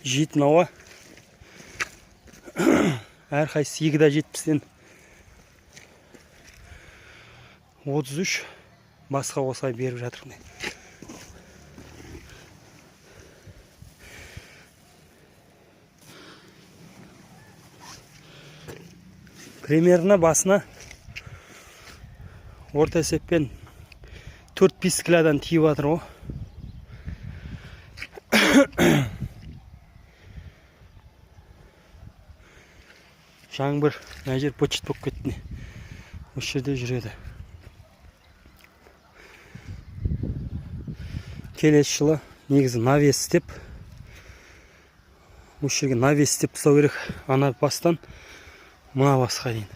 жейтін ауа. Әрқайсысы 2,70-тен 33 басқа осылай беріп жатыр. Примерно басына орта есеппен 4-5 килодан тиіп жатыр ғой. Жаңбыр мына жер почет болып кетті. Осы жерде жүреді. Келесі жылы негізі навес істеп, осы жерге навес істеп тастау керек. Ана бастан мына басқа дейін.